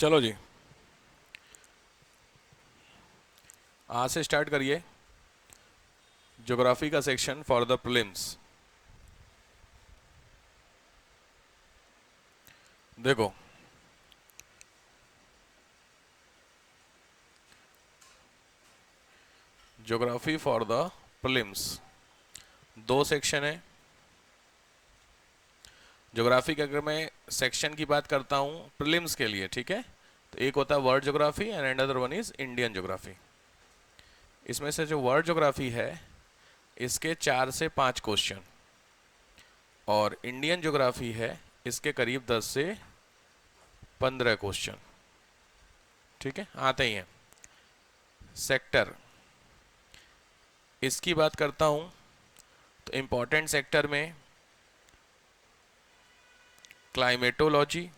चलो जी, आज से स्टार्ट करिए ज्योग्राफी का सेक्शन फॉर द प्रीलिम्स। देखो, ज्योग्राफी फॉर द प्रीलिम्स दो सेक्शन है। ज्योग्राफी के अगर मैं सेक्शन की बात करता हूँ प्रीलिम्स के लिए, ठीक है, तो एक होता है world geography and another one is Indian geography. इसमें से जो वर्ल्ड ज्योग्राफी है इसके 4 से 5 क्वेश्चन, और इंडियन ज्योग्राफी है इसके करीब 10 से 15 क्वेश्चन। ठीक है, आते ही हैं। सेक्टर इसकी बात करता हूँ तो इम्पोर्टेंट सेक्टर में क्लाइमेटोलॉजी,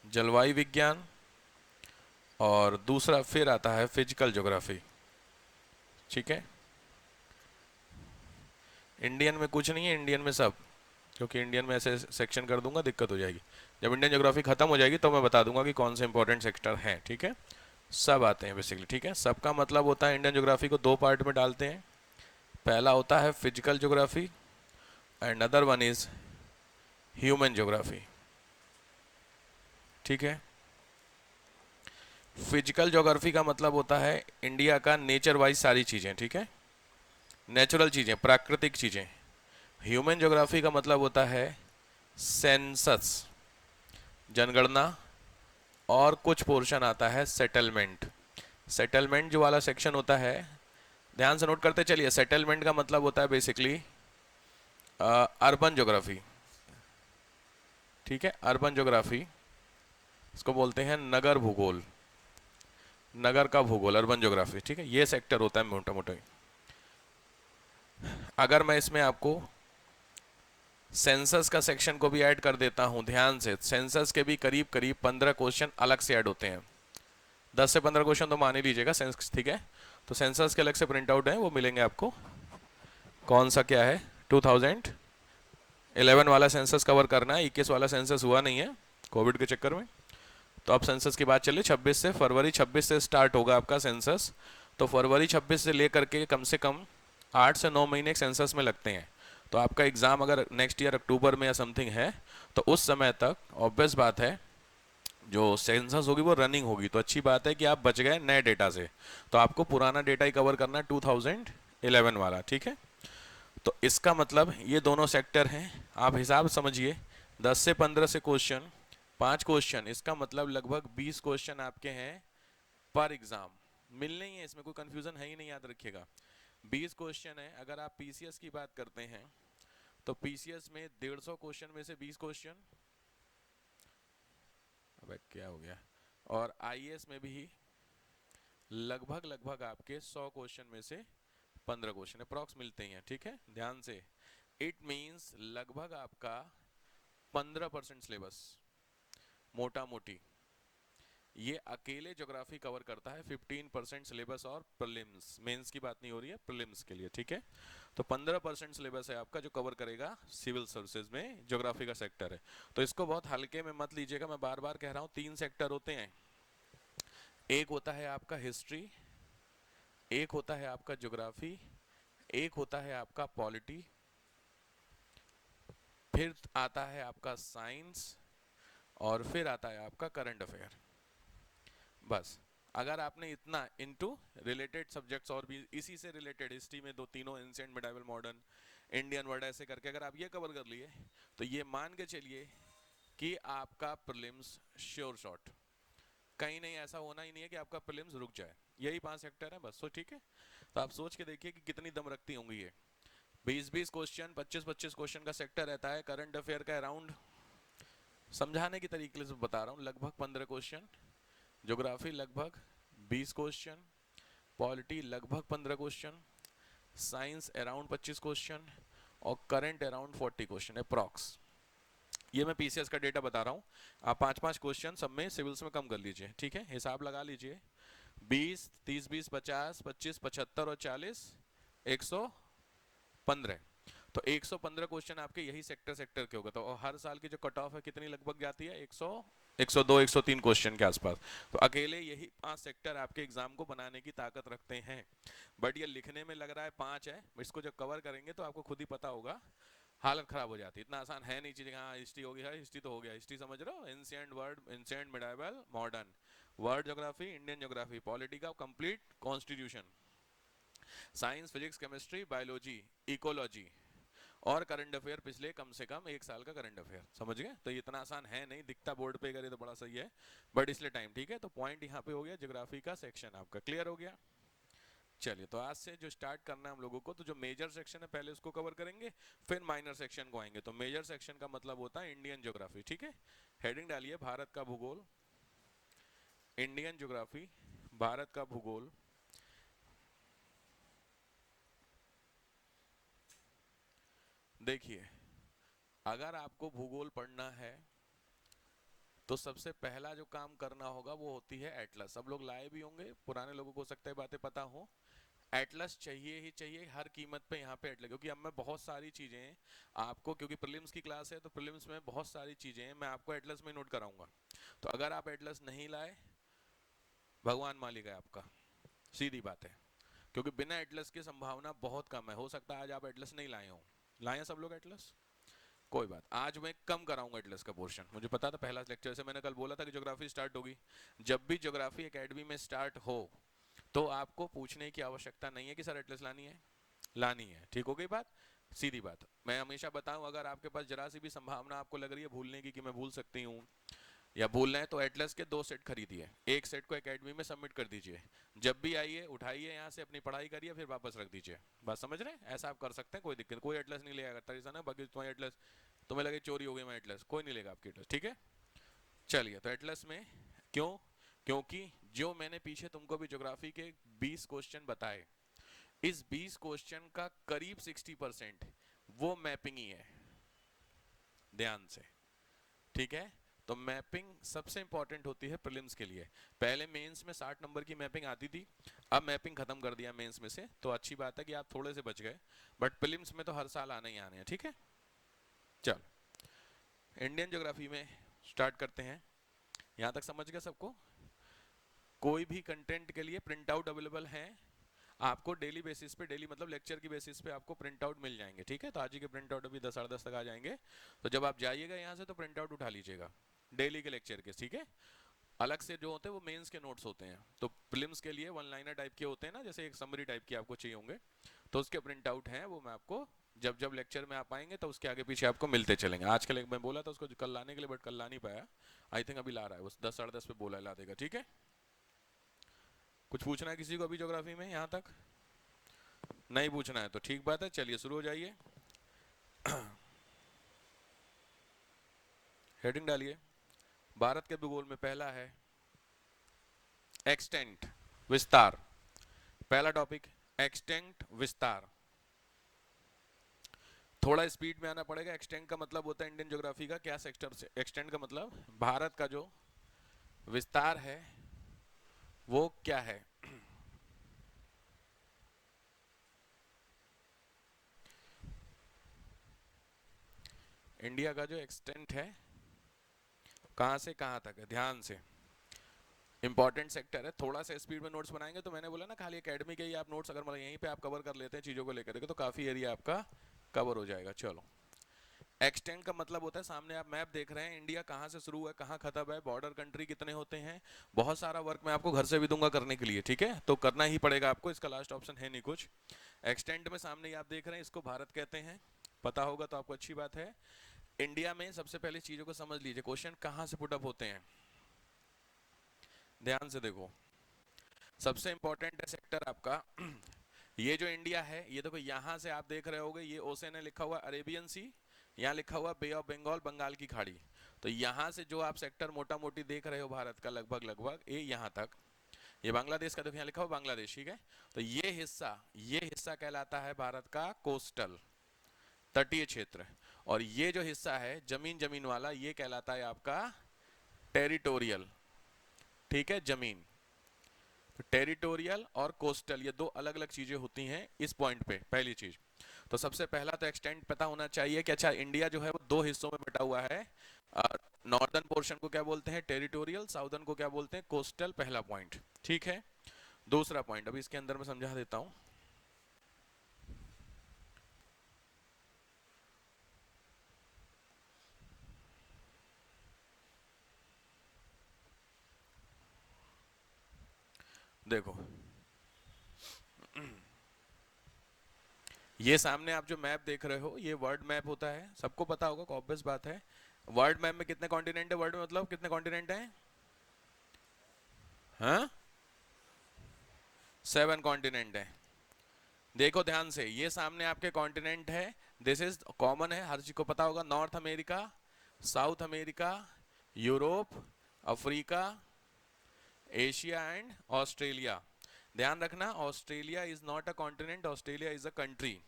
जलवायु विज्ञान, और दूसरा फिर आता है फिजिकल ज्योग्राफी। ठीक है, इंडियन में कुछ नहीं है, इंडियन में सब, क्योंकि इंडियन में ऐसे सेक्शन कर दूंगा दिक्कत हो जाएगी। जब इंडियन ज्योग्राफी खत्म हो जाएगी तो मैं बता दूंगा कि कौन से इंपॉर्टेंट सेक्टर हैं। ठीक है, सब आते हैं बेसिकली। ठीक है, सबका मतलब होता है इंडियन ज्योग्राफी को 2 पार्ट में डालते हैं। पहला होता है physical geography and other one is human geography. ठीक है, फिजिकल ज्योग्राफी का मतलब होता है इंडिया का नेचर वाइज सारी चीज़ें। ठीक है, नेचुरल चीज़ें, प्राकृतिक चीज़ें। ह्यूमन ज्योग्राफी का मतलब होता है सेंसस, जनगणना, और कुछ पोर्शन आता है सेटलमेंट। सेटलमेंट जो वाला सेक्शन होता है, ध्यान से नोट करते चलिए। सेटलमेंट का मतलब होता है बेसिकली अर्बन ज्योग्राफी। ठीक है, अर्बन ज्योग्राफी, इसको बोलते हैं नगर भूगोल, नगर का भूगोल, अर्बन ज्योग्राफी। ठीक है, ये सेक्टर होता है मोटा मोटा। अगर मैं इसमें आपको सेंसस का सेक्शन को भी ऐड कर देता हूं, ध्यान से, सेंसस के भी करीब करीब 15 क्वेश्चन अलग से ऐड होते हैं। 10 से 15 क्वेश्चन तो मान ही लीजिएगा सेंस। ठीक है, तो सेंसस के अलग से प्रिंट आउट है, वो मिलेंगे आपको। कौन सा क्या है, 2011 वाला सेंसस कवर करना है, 21 वाला सेंसस हुआ नहीं है कोविड के चक्कर में। तो अब सेंसस की बात चलिए, 26 से, फरवरी 26 से स्टार्ट होगा आपका सेंसस। तो फरवरी 26 से लेकर के कम से कम 8 से 9 महीने एक सेंसस में लगते हैं। तो आपका एग्ज़ाम अगर नेक्स्ट ईयर अक्टूबर में या समथिंग है तो उस समय तक ऑब्वियस बात है जो सेंसस होगी वो रनिंग होगी। तो अच्छी बात है कि आप बच गए नए डेटा से। तो आपको पुराना डेटा ही कवर करना है, 2011 वाला। ठीक है, तो इसका मतलब ये दोनों सेक्टर हैं। आप हिसाब समझिए, 10 से 15 से क्वेश्चन, 5 क्वेश्चन, इसका मतलब लगभग 20 क्वेश्चन आपके हैं पर एग्जाम। मिलने ही है, इसमें कोई कंफ्यूजन है ही नहीं, याद रखिएगा। 20 क्वेश्चन है। अगर आप पीसीएस की बात करते हैं तो पीसीएस में 150 क्वेश्चन में से 20 क्वेश्चन, अब क्या हो गया, और आईएएस में भी लगभग लगभग आपके 100 क्वेश्चन में से 15 क्वेश्चन अप्रॉक्स मिलते ही हैं। ठीक है, ध्यान से, इट मीन्स लगभग आपका 15% सिलेबस मोटा मोटी ये अकेले ज्योग्राफी कवर करता है। 15% सिलेबस और प्रीलिम्स, मेंस की बात नहीं हो रही है, प्रीलिम्स के लिए। ठीक है, तो 15% सिलेबस है आपका जो कवर करेगा सिविल सर्विसेज में, ज्योग्राफी का सेक्टर है। तो इसको बहुत हल्के में मत लीजिएगा, मैं बार बार कह रहा हूँ। 3 सेक्टर होते हैं, एक होता है आपका हिस्ट्री, एक होता है आपका ज्योग्राफी, एक होता है आपका पॉलिटी, फिर आता है आपका साइंस, और फिर आता है आपका करंट अफेयर। बस, अगर आपने इतना इनटू रिलेटेड सब्जेक्ट्स और भी इसी से रिलेटेड, हिस्ट्री में दो तीनों, ancient, medieval, modern, Indian world, ऐसे करके अगर आप ये कवर कर लिए तो ये मान के चलिए कि आपका प्रीलिम्स श्योर शॉट। कहीं नहीं, ऐसा होना ही नहीं है कि आपका प्रीलिम्स रुक जाए। यही 5 सेक्टर है बस। तो ठीक है, तो आप सोच के देखिए कि कितनी दम रखती होंगी ये। 20-20 क्वेश्चन, 25-25 क्वेश्चन का सेक्टर रहता है। करंट अफेयर का अराउंड, समझाने की तरीके से बता रहा हूँ, लगभग 15 क्वेश्चन, ज्योग्राफी लगभग 20 क्वेश्चन, पॉलिटी लगभग 15 क्वेश्चन, साइंस अराउंड 25 क्वेश्चन, और करंट अराउंड 40 क्वेश्चन अप्रॉक्स। ये मैं पीसीएस का डेटा बता रहा हूँ। आप 5-5 क्वेश्चन सब में सिविल्स में कम कर लीजिए। ठीक है, हिसाब लगा लीजिए, 20, 30, 20, 50, 25, 75 और 40, 115। तो 115 क्वेश्चन आपके यही सेक्टर सेक्टर के होगा। तो हर साल की जो कट ऑफ है कितनी लगभग जाती है, 100, 102, 103 क्वेश्चन के आसपास। तो अकेले यही 5 सेक्टर आपके एग्जाम को बनाने की ताकत रखते हैं। बट ये लिखने में लग रहा है 5 है, इसको जब कवर करेंगे तो आपको खुद ही पता होगा, हालत खराब हो जाती है। इतना आसान है नहीं चीजें। हाँ हिस्ट्री हो गया, हिस्ट्री तो हो गया, हिस्ट्री समझ रहे हो, ancient world, ancient, medieval, modern, world geography, Indian geography, polity का complete constitution, science, physics, chemistry, biology, ecology और करंट अफेयर, पिछले कम से कम 1 साल का करंट अफेयर। समझ गए? तो ये इतना आसान है नहीं, दिखता बोर्ड पे करे तो बड़ा सही है, बट इसलिए टाइम। ठीक है, तो पॉइंट यहाँ पे हो गया, ज्योग्राफी का सेक्शन आपका क्लियर हो गया। चलिए, तो आज से जो स्टार्ट करना है हम लोगों को, तो जो मेजर सेक्शन है पहले उसको कवर करेंगे, फिर माइनर सेक्शन को आएंगे। तो मेजर सेक्शन का मतलब होता है इंडियन ज्योग्राफी। ठीक है, हेडिंग डालिए भारत का भूगोल, इंडियन ज्योग्राफी, भारत का भूगोल। देखिए, अगर आपको भूगोल पढ़ना है तो सबसे पहला जो काम करना होगा वो होती है एटलस। सब लोग लाए भी होंगे, पुराने लोगों को हो सकता है बातें पता हो। एटलस चाहिए ही चाहिए हर कीमत पे यहाँ पे एटलस, क्योंकि अब मैं बहुत सारी चीजें आपको, क्योंकि प्रीलिम्स की क्लास है तो प्रीलिम्स में बहुत सारी चीजें मैं आपको एटलस में नोट कराऊंगा। तो अगर आप एटलस नहीं लाए, भगवान मालिक है आपका, सीधी बात है। क्योंकि बिना एटलस की संभावना बहुत कम है, हो सकता है आज आप एटलस नहीं लाए हो। लाए सब लोग एटलस? कोई बात, आज मैं कम कराऊंगा एटलस का पोर्शन। मुझे पता था पहला लेक्चर से, मैंने कल बोला था कि ज्योग्राफी स्टार्ट होगी। जब भी ज्योग्राफी एकेडमी में स्टार्ट हो तो आपको पूछने की आवश्यकता नहीं है कि सर एटलस लानी है, लानी है। ठीक हो गई बात, सीधी बात। मैं हमेशा बताऊं, अगर आपके पास जरा सी भी संभावना आपको लग रही है भूलने की, कि मैं भूल सकती हूँ या भूलना है, तो एटलस के 2 सेट खरीदिए, एक सेट को एकेडमी में सबमिट कर दीजिए, जब भी आइए उठाइए यहाँ से, अपनी पढ़ाई करिए, फिर वापस रख दीजिए। बात समझ रहे हैं? ऐसा आप कर सकते हैं, कोई दिक्कत, कोई एटलस नहीं लेगा करता ना। बाकी तुम्हारी एटलस, तुम्हें लगे चोरी हो गई मैं एटलस, कोई नहीं लेगा आपकी एटलस। ठीक है, चलिए, तो एटलस में क्यों? क्योंकि जो मैंने पीछे तुमको भी ज्योग्राफी के 20 क्वेश्चन बताए, इस 20 क्वेश्चन का करीब 60% वो मैपिंग ही है, ध्यान से। ठीक है, तो मैपिंग सबसे इंपॉर्टेंट होती है प्रीलिम्स के लिए। पहले मेंस में 60 नंबर की मैपिंग आती थी, अब मैपिंग खत्म कर दिया मेंस में से, तो अच्छी बात है कि आप थोड़े से बच गए, बट प्रीलिम्स में तो हर साल आने ही आने हैं। ठीक है, चल इंडियन ज्योग्राफी में स्टार्ट करते हैं। यहां तक समझ गए सबको? कोई भी कंटेंट के लिए प्रिंट आउट अवेलेबल है आपको डेली बेसिस पे, डेली मतलब लेक्चर की बेसिस पे आपको प्रिंट आउट मिल जाएंगे। ठीक है, तो आज ही के प्रिंट आउट अभी 10 साढ़े 10 तक आ जाएंगे, तो जब आप जाइएगा यहाँ से तो प्रिंट आउट उठा लीजिएगा डेली के लेक्चर के। ठीक है, अलग से जो होते हैं वो मेंस के नोट्स होते हैं, तो प्रीलिम्स के लिए वन लाइनर टाइप के होते हैं ना, जैसे एक समरी टाइप की आपको चाहिए होंगे, तो उसके प्रिंट आउट हैं, वो मैं आपको जब जब लेक्चर में आप आएंगे तो उसके आगे पीछे आपको मिलते चलेंगे। आज कल मैं बोला था उसको कल लाने के लिए, बट कल ला नहीं पाया, आई थिंक अभी ला रहा है, बस 10 साढ़े 10 पे बोला ला देगा। ठीक है, कुछ पूछना है किसी को अभी ज्योग्राफी में? यहाँ तक नहीं पूछना है तो ठीक बात है, चलिए शुरू हो जाइए। हेडिंग डालिए, भारत के भूगोल में पहला है एक्सटेंट, विस्तार। पहला टॉपिक एक्सटेंट, विस्तार। थोड़ा स्पीड में आना पड़ेगा। एक्सटेंट का मतलब होता है इंडियन ज्योग्राफी का क्या सेक्टर से, एक्सटेंट का मतलब भारत का जो विस्तार है वो क्या है। इंडिया का जो एक्सटेंट है कहां से कहां तक है, ध्यान से, इंपॉर्टेंट सेक्टर है। थोड़ा सा स्पीड में नोट्स बनाएंगे, तो मैंने बोला ना खाली एकेडमी के ही आप नोट्स अगर मतलब यहीं पे आप कवर कर लेते हैं चीजों को लेकर के, तो काफी एरिया आपका कवर हो जाएगा। चलो, एक्सटेंड का मतलब होता है, सामने आप मैप देख रहे हैं, इंडिया कहाँ से शुरू है कहाँ खत्म है, बॉर्डर कंट्री कितने होते हैं। बहुत सारा वर्क मैं आपको घर से भी दूंगा करने के लिए, ठीक है, तो करना ही पड़ेगा आपको, इसका लास्ट ऑप्शन है नहीं कुछ। एक्सटेंड में सामने आप देख रहे हैं, इसको भारत कहते हैं, पता होगा तो आपको अच्छी बात है। इंडिया में सबसे पहले चीजों को समझ लीजिए, क्वेश्चन कहाँ से पुटअप होते हैं, ध्यान से देखो। सबसे इंपॉर्टेंट है सेक्टर आपका ये जो इंडिया है, ये देखो यहां से आप देख रहे होगे, ये ओशन है लिखा हुआ, अरेबियन सी, यहाँ लिखा हुआ बे ऑफ बंगाल, बंगाल की खाड़ी। तो यहाँ से जो आप सेक्टर मोटा मोटी देख रहे हो भारत का, लगभग लगभग ये यहाँ तक, ये बांग्लादेश का देखो यहाँ लिखा हुआ बांग्लादेश, ठीक है। तो ये हिस्सा कहलाता है भारत का कोस्टल, तटीय क्षेत्र। और ये जो हिस्सा है जमीन जमीन वाला, ये कहलाता है आपका टेरिटोरियल, ठीक है, जमीन। टेरिटोरियल और कोस्टल ये दो अलग अलग चीजें होती हैं इस पॉइंट पे, पहली चीज। तो सबसे पहला तो एक्सटेंट पता होना चाहिए कि अच्छा इंडिया जो है वो दो हिस्सों में बटा हुआ है। नॉर्दर्न पोर्शन को क्या बोलते हैं, टेरिटोरियल, साउदर्न को क्या बोलते हैं, कोस्टल। पहला पॉइंट, ठीक है। दूसरा पॉइंट अभी इसके अंदर मैं समझा देता हूं। देखो ये सामने आप जो मैप देख रहे हो ये वर्ल्ड मैप होता है, सबको पता होगा, ऑब्वियस बात है। वर्ल्ड मैप में कितने कॉन्टिनेंट है, वर्ल्ड में मतलब कितने कॉन्टिनेंट हैं? हाँ, 7 कॉन्टिनेंट है। देखो ध्यान से, ये सामने आपके कॉन्टिनेंट है, दिस इज कॉमन है, हर चीज को पता होगा। North America, south America, Europe, Africa, Asia and Australia. ध्यान रखना, Australia is not a continent, Australia is a country.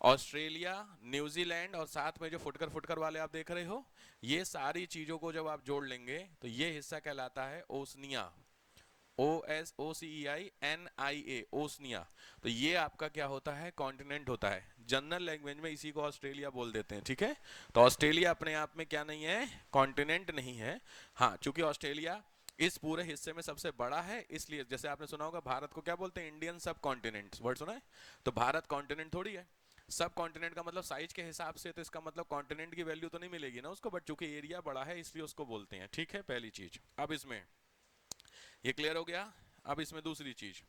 Australia, New Zealand और साथ में जो फुटकर फुटकर वाले आप देख रहे हो, ये सारी चीजों को जब आप जोड़ लेंगे तो ये हिस्सा कहलाता है ओसनिया। OSOCEINIA, Oceania. तो ये आपका क्या होता है, कॉन्टिनेंट होता है। जनरल लैंग्वेज में इसी को ऑस्ट्रेलिया बोल देते हैं, ठीक है। तो ऑस्ट्रेलिया अपने आप में क्या नहीं है, कॉन्टिनेंट नहीं है। हाँ, चूंकि ऑस्ट्रेलिया इस पूरे हिस्से में सबसे बड़ा है, इसलिए जैसे आपने सुना होगा भारत को क्या बोलते हैं, इंडियन सब कॉन्टिनेंट, वर्ड सुना है। तो भारत कॉन्टिनेंट थोड़ी है। सब कॉन्टिनेंट का मतलब साइज के हिसाब से, तो इसका मतलब कॉन्टिनेंट की वैल्यू तो नहीं मिलेगी ना उसको, बट चूंकि एरिया बड़ा है इसलिए उसको बोलते हैं, ठीक है, पहली चीज। अब इसमें ये क्लियर हो गया। अब इसमें दूसरी चीज,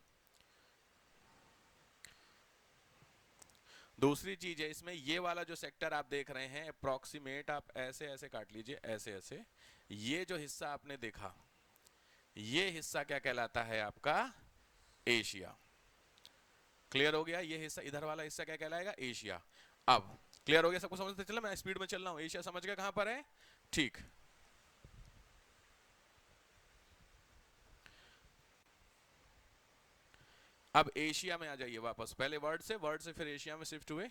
दूसरी चीज है इसमें, ये वाला जो सेक्टर आप देख रहे हैं अप्रोक्सीमेट, आप ऐसे ऐसे काट लीजिए, ऐसे ऐसे। ये जो हिस्सा आपने देखा, ये हिस्सा क्या कहलाता है आपका, एशिया। क्लियर हो गया, ये हिस्सा, इधर वाला हिस्सा क्या कहलाएगा, एशिया। अब क्लियर हो गया सबको, समझते चला, मैं स्पीड में चल रहा हूं। एशिया समझ गया कहां पर है, ठीक। अब एशिया में आ जाइए वापस, पहले वर्ड से, वर्ड से फिर एशिया में शिफ्ट हुए।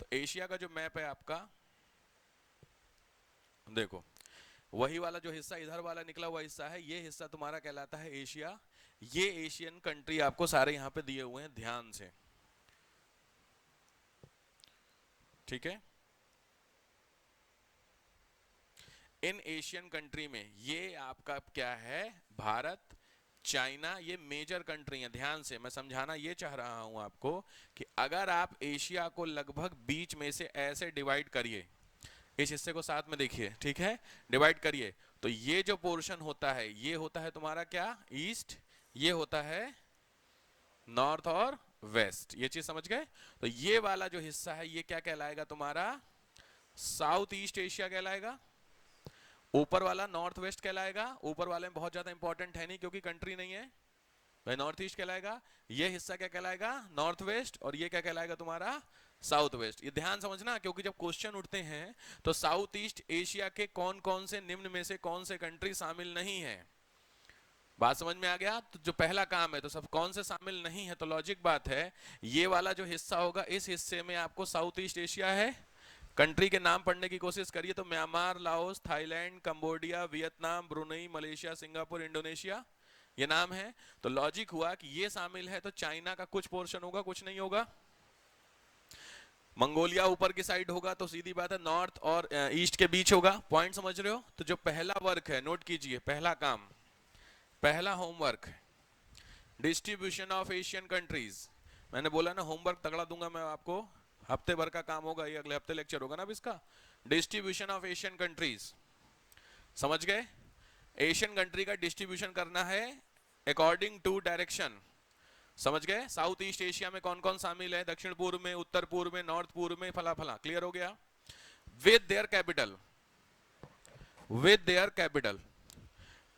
तो एशिया का जो मैप है आपका, देखो वही वाला जो हिस्सा इधर वाला निकला हुआ हिस्सा है, ये हिस्सा तुम्हारा कहलाता है एशिया। ये एशियन कंट्री आपको सारे यहां पे दिए हुए हैं, ध्यान से, ठीक है। इन एशियन कंट्री में ये आपका क्या है, भारत, चाइना, ये मेजर कंट्री है। ध्यान से, मैं समझाना ये चाह रहा हूं आपको कि अगर आप एशिया को लगभग बीच में से ऐसे डिवाइड करिए, इस हिस्से को साथ में देखिए, ठीक है, डिवाइड करिए, तो ये जो पोर्शन होता है ये होता है तुम्हारा क्या, ईस्ट, ये होता है नॉर्थ और वेस्ट। ये चीज समझ गए। तो ये वाला जो हिस्सा है ये क्या कहलाएगा तुम्हारा, साउथ ईस्ट एशिया कहलाएगा। ऊपर वाला नॉर्थ वेस्ट कहलाएगा। ऊपर वाले में बहुत ज्यादा इंपॉर्टेंट है नहीं क्योंकि कंट्री नहीं है, भाई नॉर्थ ईस्ट कहलाएगा। ये हिस्सा क्या कहलाएगा, नॉर्थ वेस्ट, और ये क्या कहलाएगा तुम्हारा, साउथ वेस्ट। ये ध्यान समझना, क्योंकि जब क्वेश्चन उठते हैं तो साउथ ईस्ट एशिया के कौन कौन से, निम्न में से कौन से कंट्री शामिल नहीं है। बात समझ में आ गया। तो जो पहला काम है, तो सब कौन से शामिल नहीं है, तो लॉजिक बात है, ये वाला जो हिस्सा होगा इस हिस्से में आपको साउथ ईस्ट एशिया है। कंट्री के नाम पढ़ने की कोशिश करिए तो Myanmar, Laos, Thailand, Cambodia, Vietnam, Brunei, Malaysia, Singapore, Indonesia, ये नाम है। तो लॉजिक हुआ कि ये शामिल है, तो चाइना का कुछ पोर्शन होगा, कुछ नहीं होगा। मंगोलिया ऊपर की साइड होगा, तो सीधी बात है नॉर्थ और ईस्ट के बीच होगा। पॉइंट समझ रहे हो। तो जो पहला वर्क है, नोट कीजिए, पहला काम, पहला homework, distribution of Asian countries. मैंने बोला ना होमवर्क तगड़ा दूंगा मैं आपको, हफ्ते भर का काम होगा ये, अगले हफ्ते लेक्चर होगा ना अब इसका। डिस्ट्रीब्यूशन ऑफ एशियन कंट्रीज, समझ गए। एशियन कंट्री का डिस्ट्रीब्यूशन करना है अकॉर्डिंग टू डायरेक्शन, समझ गए। साउथ ईस्ट एशिया में कौन कौन शामिल है, दक्षिण पूर्व में, उत्तर पूर्व में, नॉर्थ पूर्व में, फला फला, क्लियर हो गया। With their capital, with their capital.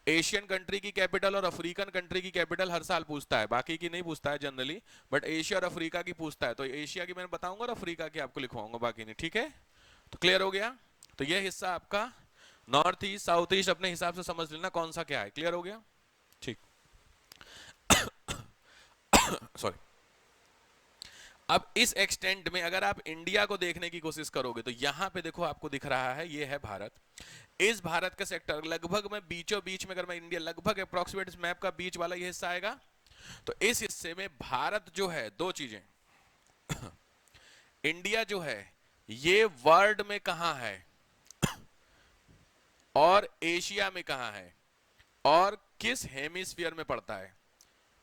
Asian country की कैपिटल और अफ्रीकन कंट्री की कैपिटल हर साल पूछता है, बाकी की नहीं पूछता है जनरली, बट एशिया और अफ्रीका की पूछता है। तो एशिया की मैंने बताऊंगा और अफ्रीका की आपको लिखवाऊंगा, बाकी नहीं, ठीक है। तो क्लियर हो गया। तो ये हिस्सा आपका नॉर्थ ईस्ट, साउथ ईस्ट अपने हिसाब से समझ लेना कौन सा क्या है, क्लियर हो गया, ठीक। सॉरी। अब इस एक्सटेंट में अगर आप इंडिया को देखने की कोशिश करोगे तो यहां पे देखो आपको दिख रहा है, ये है भारत। इस भारत का सेक्टर लगभग में बीचों बीच में, अगर मैं इंडिया लगभग अप्रोक्सीमेट मैप का बीच वाला ये हिस्सा आएगा। तो इस हिस्से में भारत जो है, दो चीजें, इंडिया जो है ये वर्ल्ड में कहां है और एशिया में कहां है और किस हेमिस्फीयर में पड़ता है,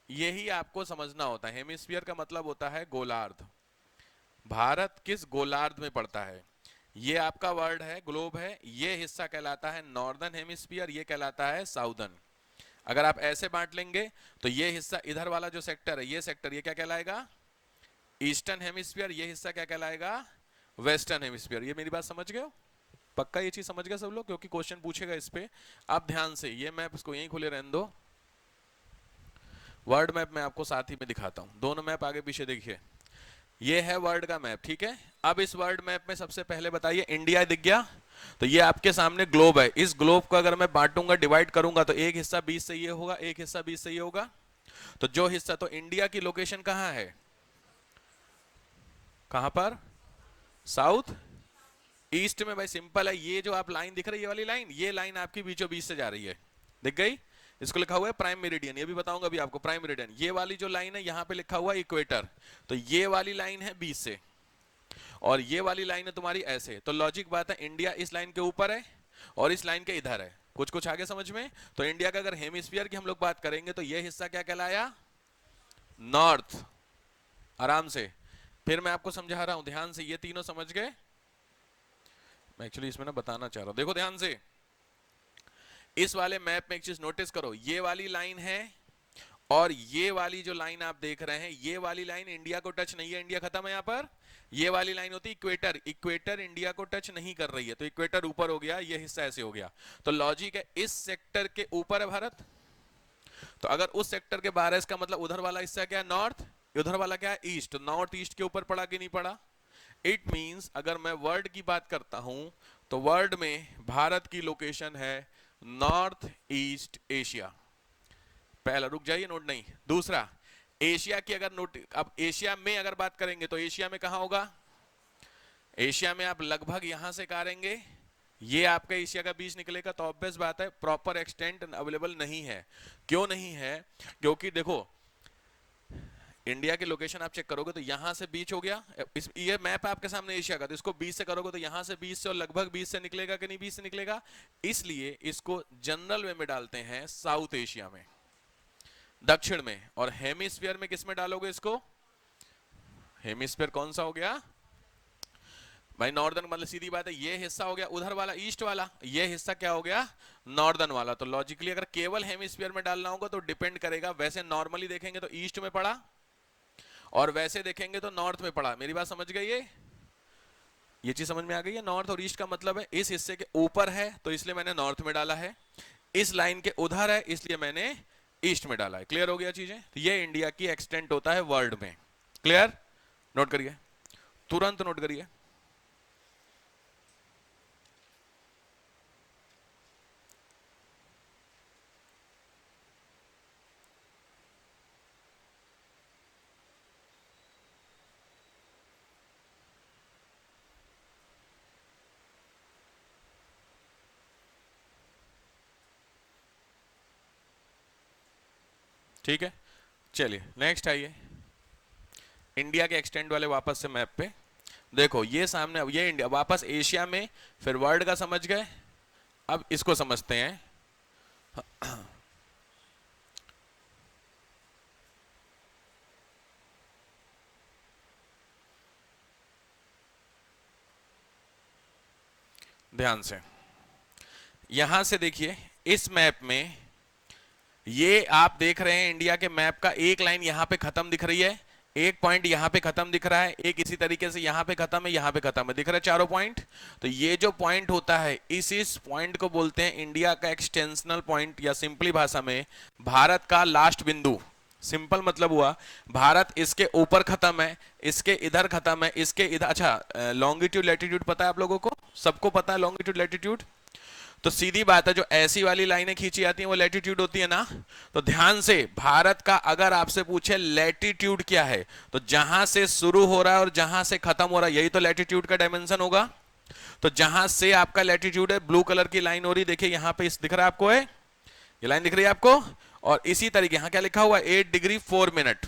यही आपको समझना होता है। हेमिस्फीयर का मतलब होता है गोलार्ध। भारत किस गोलार्ध में पड़ता है, ये आपका वर्ल्ड है, ग्लोब है, ये हिस्सा कहलाता है नॉर्दर्न हेमिस्फीयर, ये कहलाता है साउदर्न। अगर आप ऐसे बांट लेंगे तो ये हिस्सा इधर वाला जो सेक्टर है, ये सेक्टर ये क्या कहलाएगा, ईस्टर्न हेमिस्फीयर, ये हिस्सा क्या कहलाएगा, वेस्टर्न हेमिस्फीयर। ये मेरी बात समझ गए हो? पक्का ये चीज समझ गए सब लोग, क्योंकि क्वेश्चन पूछेगा इस पे। आप ध्यान से ये मैप इसको यहीं खुले रहने दो। वर्ल्ड मैप मैं आपको साथ ही में दिखाता हूं, दोनों मैप आगे पीछे देखिए। ये है वर्ल्ड का मैप, ठीक है। अब इस वर्ल्ड मैप में सबसे पहले बताइए, इंडिया दिख गया, तो ये आपके सामने ग्लोब है। इस ग्लोब को अगर मैं बांटूंगा, डिवाइड करूंगा, तो एक हिस्सा 20 से ये होगा, एक हिस्सा 20 से ये होगा। तो जो हिस्सा, तो इंडिया की लोकेशन कहां है, कहां पर, साउथ ईस्ट में। भाई सिंपल है, ये जो आप लाइन दिख रही है, ये वाली लाइन, ये लाइन आपकी बीचों बीच से जा रही है, दिख गई। इसको लिखा हुआ है प्राइम मेरिडियन, ये भी बताऊंगा अभी आपको प्राइम मेरिडियन। ये वाली जो लाइन है यहाँ पे लिखा हुआ है इक्वेटर, तो ये वाली लाइन है बीच से, और ये वाली लाइन है तुम्हारी ऐसे। तो लॉजिक बात है, इंडिया इस लाइन के ऊपर है और इस लाइन के इधर है। कुछ कुछ आगे समझ में। तो इंडिया का अगर हेमिस्फीयर की हम लोग बात करेंगे तो ये हिस्सा क्या कहलाया, नॉर्थ। आराम से फिर मैं आपको समझा रहा हूं, ध्यान से, ये तीनों समझ गए। मैं एक्चुअली इसमें ना बताना चाह रहा हूं, देखो ध्यान से। इस वाले मैप में एक चीज नोटिस करो, ये वाली लाइन है और ये वाली जो लाइन आप देख रहे हैं, ये वाली लाइन इंडिया को टच नहीं है, इंडिया खत्म है यहां पर। ये वाली लाइन होती है इक्वेटर, इक्वेटर इंडिया को टच नहीं कर रही है, तो इक्वेटर ऊपर हो गया, ये हिस्सा ऐसे हो गया। तो लॉजिक है, इस सेक्टर के ऊपर है भारत, तो अगर उस सेक्टर के बाहर है, इसका मतलब उधर वाला हिस्सा क्या है, नॉर्थ, उधर वाला क्या है, ईस्ट। नॉर्थ ईस्ट के ऊपर पड़ा कि नहीं पड़ा। इट मींस अगर मैं वर्ल्ड की बात करता हूं तो वर्ल्ड में भारत की लोकेशन है नॉर्थ ईस्ट एशिया। पहला, रुक जाइए, नोट नहीं। दूसरा, एशिया की अगर नोट, अब एशिया में अगर बात करेंगे तो एशिया में कहां होगा, एशिया में आप लगभग यहां से करेंगे, ये आपका एशिया का बीच निकलेगा। तो ऑब्वियस बात है, प्रॉपर एक्सटेंट अवेलेबल नहीं है। क्यों नहीं है, क्योंकि देखो इंडिया की लोकेशन आप चेक करोगे तो यहां से बीच हो गया, ये मैप आपके सामने एशिया का, तो इसको 20 से करोगे तो यहां से 20 से और लगभग 20 से निकलेगा कि नहीं, 20 से निकलेगा। इसलिए इसको जनरल वे में डालते हैं साउथ एशिया में, दक्षिण में। और हेमिस्फीयर में किस में डालोगे इसको, हेमिस्फीयर कौन सा हो गया भाई, नॉर्दर्न। मतलब सीधी बात है, ये हिस्सा हो गया उधर वाला ईस्ट वाला, ये हिस्सा क्या हो गया, नॉर्दर्न वाला। तो लॉजिकली अगर केवल हेमिस्फीयर में डालना होगा तो डिपेंड करेगा, वैसे नॉर्मली देखेंगे तो ईस्ट में पड़ा और वैसे देखेंगे तो नॉर्थ में पड़ा। मेरी बात समझ गई, ये चीज समझ में आ गई है। नॉर्थ और ईस्ट का मतलब है इस हिस्से के ऊपर है तो इसलिए मैंने नॉर्थ में डाला है, इस लाइन के उधर है इसलिए मैंने ईस्ट में डाला है। क्लियर हो गया चीजें। तो ये इंडिया की एक्सटेंट होता है वर्ल्ड में। क्लियर, नोट करिए, तुरंत नोट करिए। ठीक है, चलिए नेक्स्ट आइए, इंडिया के एक्सटेंड वाले वापस से मैप पे देखो। ये सामने, अब ये इंडिया वापस एशिया में, फिर वर्ल्ड का समझ गए। अब इसको समझते हैं। ध्यान से यहां से देखिए, इस मैप में ये आप देख रहे हैं इंडिया के मैप का एक लाइन यहां पे खत्म दिख रही है, एक पॉइंट यहां पे खत्म दिख रहा है, एक इसी तरीके से यहां पे खत्म है, यहां पे खत्म है, दिख रहा है चारों पॉइंट। तो ये जो पॉइंट होता है, इस पॉइंट को बोलते हैं इंडिया का एक्सटेंशनल पॉइंट, या सिंपली भाषा में भारत का लास्ट बिंदु। सिंपल मतलब हुआ, भारत इसके ऊपर खत्म है, इसके इधर खत्म है, इसके इधर। अच्छा, लॉन्गिट्यूड लैटिट्यूड पता है आप लोगों को, सबको पता है लॉन्गिट्यूड लैटिट्यूड। तो सीधी बात है, जो ऐसी वाली लाइनें खींची जाती हैं वो लैटिट्यूड होती है ना। तो ध्यान से, भारत का अगर आपसे पूछे लैटिट्यूड क्या है, तो जहां से शुरू हो रहा है और जहां से खत्म हो रहा है, यही तो लैटिट्यूड का डायमेंशन होगा। तो जहां से आपका लैटिट्यूड है, ब्लू कलर की लाइन हो रही, देखिए यहां पे दिख रहा है आपको, है ये लाइन दिख रही है आपको। और इसी तरीके यहां क्या लिखा हुआ है, 8 डिग्री 4 मिनट।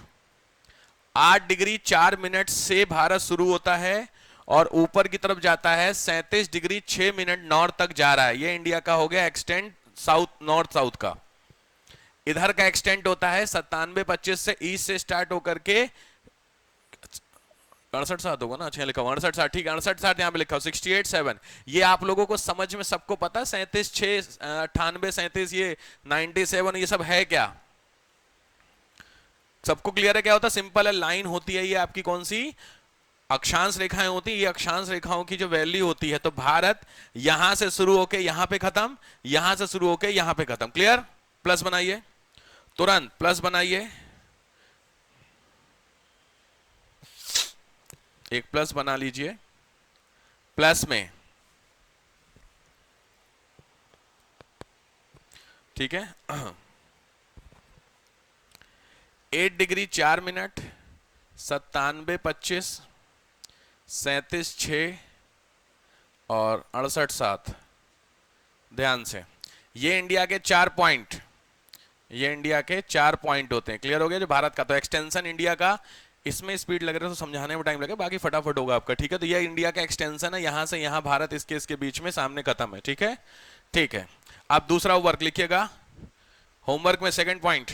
8 डिग्री 4 मिनट से भारत शुरू होता है और ऊपर की तरफ जाता है 37 डिग्री 6 मिनट नॉर्थ तक जा रहा है। ये इंडिया का हो गया एक्सटेंड साउथ नॉर्थ साउथ का। इधर का एक्सटेंट होता है 97-25 से ईस्ट से स्टार्ट होकर के 68-7 होगा ना, अच्छा लिखा 68-7, ठीक है 68-7 यहाँ पे लिखा 68-7। ये आप लोगों को समझ में सबको पता 37-6 98-37 ये 97 ये सब है क्या, सबको क्लियर है क्या होता है? सिंपल है, लाइन होती है ये आपकी कौन सी, अक्षांश रेखाएं होती है। ये अक्षांश रेखाओं की जो वैल्यू होती है, तो भारत यहां से शुरू होके यहां पे खत्म, यहां से शुरू होके यहां पे खत्म। क्लियर? प्लस बनाइए, तुरंत प्लस बनाइए, एक प्लस बना लीजिए। प्लस में ठीक है 8 डिग्री 4 मिनट 97-25 37-6 और 68-7। ध्यान से, ये इंडिया के 4 पॉइंट, ये इंडिया के 4 पॉइंट होते हैं। क्लियर हो गया? जो भारत का तो एक्सटेंशन इंडिया का, इसमें स्पीड लग रहा है तो समझाने में टाइम लगेगा, बाकी फटाफट होगा आपका। ठीक है, तो ये इंडिया का एक्सटेंशन है, यहां से यहां भारत इसके बीच में सामने खत्म है। ठीक है, ठीक है। अब दूसरा वर्क लिखिएगा होमवर्क में, सेकंड पॉइंट,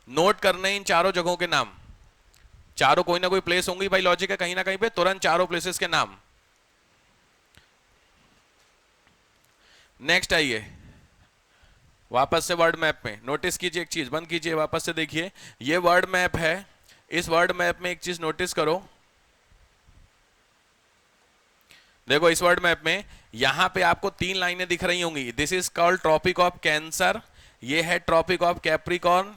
नोट करने इन चारों जगहों के नाम। चारों कोई ना कोई प्लेस होंगी भाई, लॉजिक है कहीं ना कहीं पे, तुरंत चारों प्लेसेस के नाम। नेक्स्ट आइए वापस से वर्ल्ड मैप में, नोटिस कीजिए एक चीज, बंद कीजिए वापस से देखिए, ये वर्ल्ड मैप है। इस वर्ल्ड मैप में एक चीज नोटिस करो, देखो इस वर्ल्ड मैप में यहां पे आपको 3 लाइनें दिख रही होंगी। This is called tropic of cancer, ये है ट्रॉपिक ऑफ कैप्रिकॉर्न,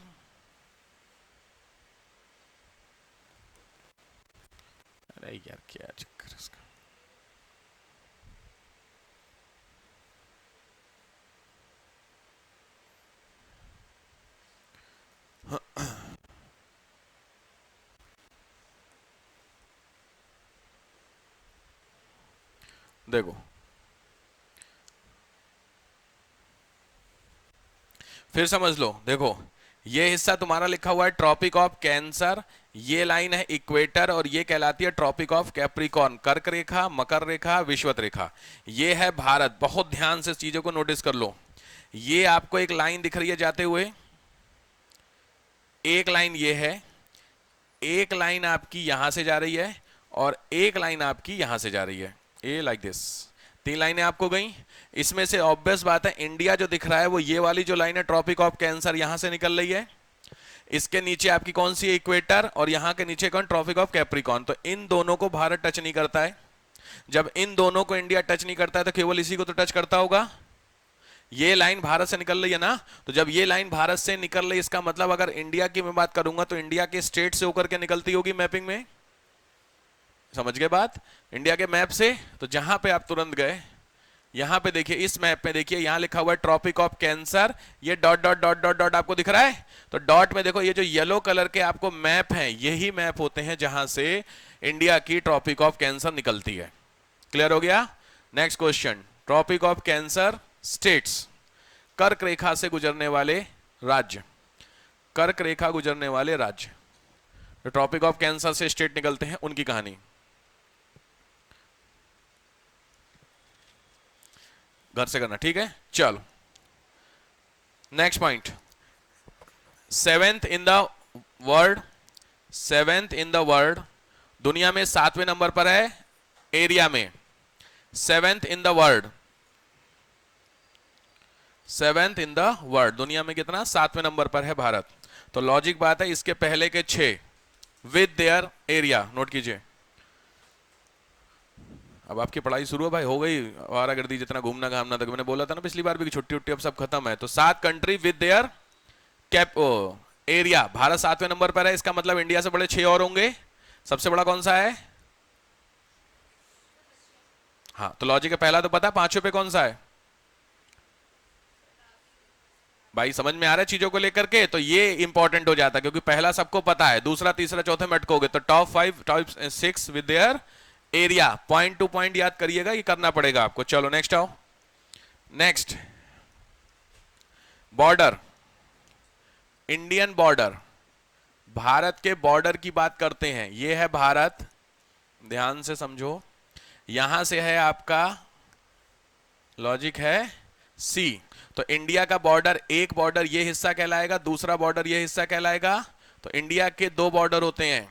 अरे यार क्या चक्कर है इसका। देखो फिर समझ लो, देखो ये हिस्सा तुम्हारा लिखा हुआ है ट्रॉपिक ऑफ कैंसर, ये लाइन है इक्वेटर, और ये कहलाती है ट्रॉपिक ऑफ कैप्रिकॉर्न, कर्क रेखा, मकर रेखा, विषुवत रेखा। ये है भारत। बहुत ध्यान से चीजों को नोटिस कर लो। ये आपको एक लाइन दिख रही है जाते हुए, एक लाइन ये है, एक लाइन आपकी यहां से जा रही है, और एक लाइन आपकी यहां से जा रही है, ए लाइक दिस। 3 लाइनें आपको गई। इसमें से ऑब्वियस बात है इंडिया जो दिख रहा है वो ये वाली जो लाइन है ट्रॉपिक ऑफ कैंसर, यहां से निकल रही है। इसके नीचे आपकी कौन सी है, इक्वेटर, और यहां के नीचे कौन, ट्रॉपिक ऑफ कैप्रिकॉर्न। तो इन दोनों को भारत टच नहीं करता है। जब इन दोनों को इंडिया टच नहीं करता है तो केवल इसी को तो टच करता होगा। ये लाइन भारत से निकल रही है ना, तो जब ये लाइन भारत से निकल रही है इसका मतलब अगर इंडिया की मैं बात करूंगा तो इंडिया के स्टेट से होकर के निकलती होगी मैपिंग में। समझ गए बात? इंडिया के मैप से। तो जहां पे आप तुरंत गए, यहां पे देखिए, इस मैप में देखिए, यहां लिखा हुआ है ट्रॉपिक ऑफ कैंसर, ये dot dot dot dot dot आपको दिख रहा है। तो डॉट में देखो ये जो येलो कलर के आपको मैप हैं, यही मैप होते हैं जहां से इंडिया की ट्रॉपिक ऑफ कैंसर निकलती है। क्लियर हो गया? Next question, tropic of cancer states, कर्क रेखा से गुजरने वाले राज्य, कर्क रेखा गुजरने वाले राज्य, तो ट्रॉपिक ऑफ कैंसर से स्टेट निकलते हैं, उनकी कहानी घर से करना। ठीक है, चलो next point, 7th in the world, 7th in the world, दुनिया में 7वें नंबर पर है एरिया में। 7th in the world, 7th in the world, दुनिया में कितना, 7वें नंबर पर है भारत। तो लॉजिक बात है, इसके पहले के 6 विद देयर एरिया, नोट कीजिए। अब आपकी पढ़ाई शुरू है भाई, हो गई आवारागर्दी, जितना घूमना घामना तक मैंने बोला था ना पिछली बार भी कि छुट्टी उट्टी अब सब खत्म है। तो 7 country with their cap area, Bharat 7वें नंबर पर है, इसका मतलब इंडिया से बड़े 6 और होंगे। सबसे बड़ा कौन सा है? हाँ, तो लॉजिक है, पहला तो पता, 5वें पे कौन सा है भाई? समझ में आ रहा है चीजों को लेकर के? तो ये इंपॉर्टेंट हो जाता है क्योंकि पहला सबको पता है, दूसरा तीसरा चौथे में अटकोगे। तो top 5 top 6 with their area, point two point याद करिएगा, ये करना पड़ेगा आपको। चलो नेक्स्ट आओ। Next, border, Indian border, Bharat के बॉर्डर की बात करते हैं, ये है भारत, ध्यान से समझो, यहां से है आपका लॉजिक है सी, तो इंडिया का बॉर्डर, एक बॉर्डर ये हिस्सा कहलाएगा, दूसरा बॉर्डर ये हिस्सा कहलाएगा। तो इंडिया के दो बॉर्डर होते हैं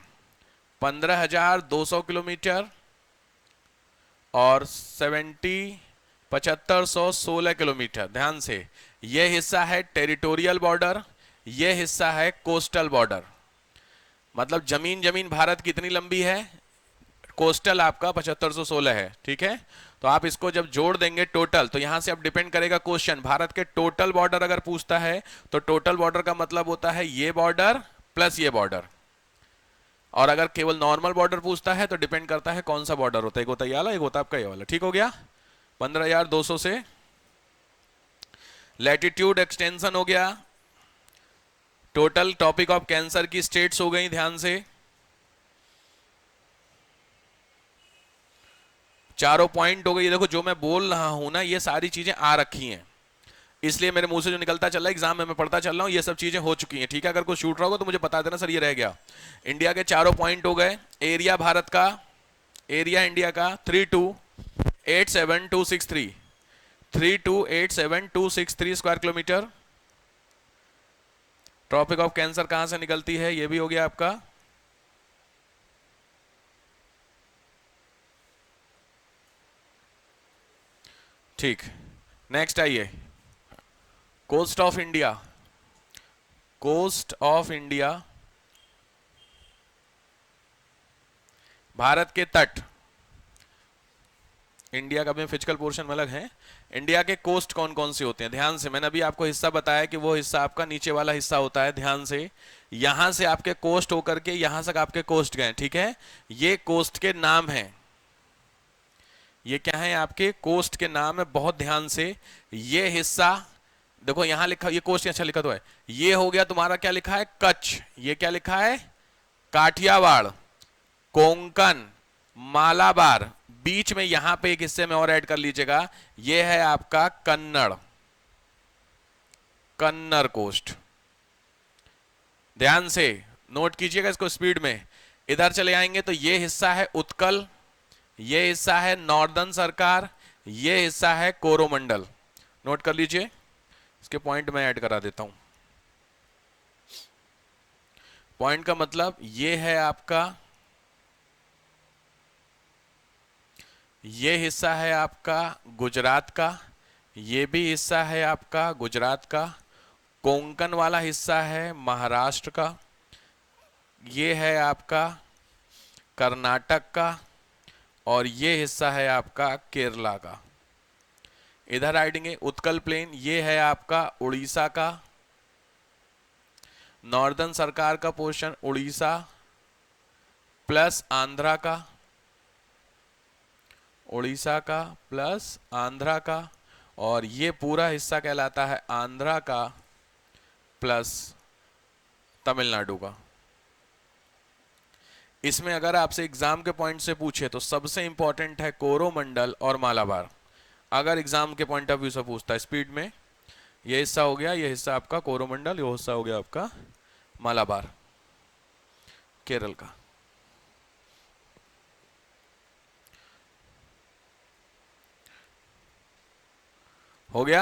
15,200 किलोमीटर और 75,16 किलोमीटर। ध्यान से, ये हिस्सा है टेरिटोरियल बॉर्डर, ये हिस्सा है कोस्टल बॉर्डर। मतलब जमीन जमीन भारत कितनी लंबी है, कोस्टल आपका 7516 है, ठीक है। तो आप इसको जब जोड़ देंगे टोटल, तो यहां से अब डिपेंड करेगा क्वेश्चन, भारत के टोटल बॉर्डर अगर पूछता है तो टोटल बॉर्डर का मतलब होता है ये बॉर्डर प्लस ये बॉर्डर, और अगर केवल नॉर्मल बॉर्डर पूछता है तो डिपेंड करता है कौन सा बॉर्डर होता है, एक होता है ये वाला, एक होता है आपका ये वाला। ठीक हो गया, 15,200 से लैटिट्यूड एक्सटेंशन हो गया, टोटल टॉपिक ऑफ कैंसर की स्टेट्स हो गई, ध्यान से चारों पॉइंट हो गई। देखो जो मैं बोल रहा हूं ना, ये सारी चीजें आ रखी हैं, इसलिए मेरे मुंह से जो निकलता चल रहा है एग्जाम में मैं पढ़ता चल रहा हूं, ये सब चीजें हो चुकी हैं, ठीक है। अगर कुछ छूट रहा होगा तो मुझे बता देना सर ये रह गया। इंडिया के चारों पॉइंट हो गए, एरिया भारत का, एरिया इंडिया का 3287263 3287263 square kilometre. Tropic of cancer कहां से निकलती है, ये भी हो गया आपका। ठीक, नेक्स्ट आइए, coast of India, coast of India, Bharat के तट, इंडिया का भी फिजिकल पोर्शन में अलग है। इंडिया के कोस्ट कौन कौन से होते हैं, ध्यान से, मैंने अभी आपको हिस्सा बताया कि वो हिस्सा आपका नीचे वाला हिस्सा होता है, ध्यान से, यहां से आपके कोस्ट होकर के यहां तक आपके कोस्ट गए, ठीक है। ये कोस्ट के नाम है, ये क्या है आपके कोस्ट के नाम है, बहुत ध्यान से। ये हिस्सा देखो यहां लिखा, ये कोस्ट अच्छा लिखा तो है, ये हो गया तुम्हारा क्या लिखा है कच्छ, ये क्या लिखा है काठियावाड़, कोंकण, मालाबार, बीच में यहां पे एक हिस्से में और ऐड कर लीजिएगा, ये है आपका कन्नड़, कन्नड़ कोस्ट। ध्यान से नोट कीजिएगा इसको स्पीड में। इधर चले आएंगे तो ये हिस्सा है उत्कल, ये हिस्सा है नॉर्दर्न सरकार, ये हिस्सा है कोरोमंडल। नोट कर लीजिए, इसके पॉइंट मैं ऐड करा देता हूं। पॉइंट का मतलब ये है आपका, ये हिस्सा है आपका गुजरात का, ये भी हिस्सा है आपका गुजरात का, कोंकण वाला हिस्सा है महाराष्ट्र का, ये है आपका कर्नाटक का, और ये हिस्सा है आपका केरला का। इधर आएंगे उत्कल प्लेन, ये है आपका उड़ीसा का, नॉर्दर्न सरकार का पोर्शन उड़ीसा प्लस आंध्रा का, उड़ीसा का प्लस आंध्रा का, और ये पूरा हिस्सा कहलाता है आंध्रा का प्लस तमिलनाडु का। इसमें अगर आपसे एग्जाम के पॉइंट से पूछे तो सबसे इंपॉर्टेंट है कोरोमंडल और मालाबार, अगर एग्जाम के पॉइंट ऑफ व्यू से पूछता है स्पीड में। ये हिस्सा हो गया, ये हिस्सा आपका कोरोमंडल, ये हिस्सा हो गया आपका मालाबार केरल का। हो गया,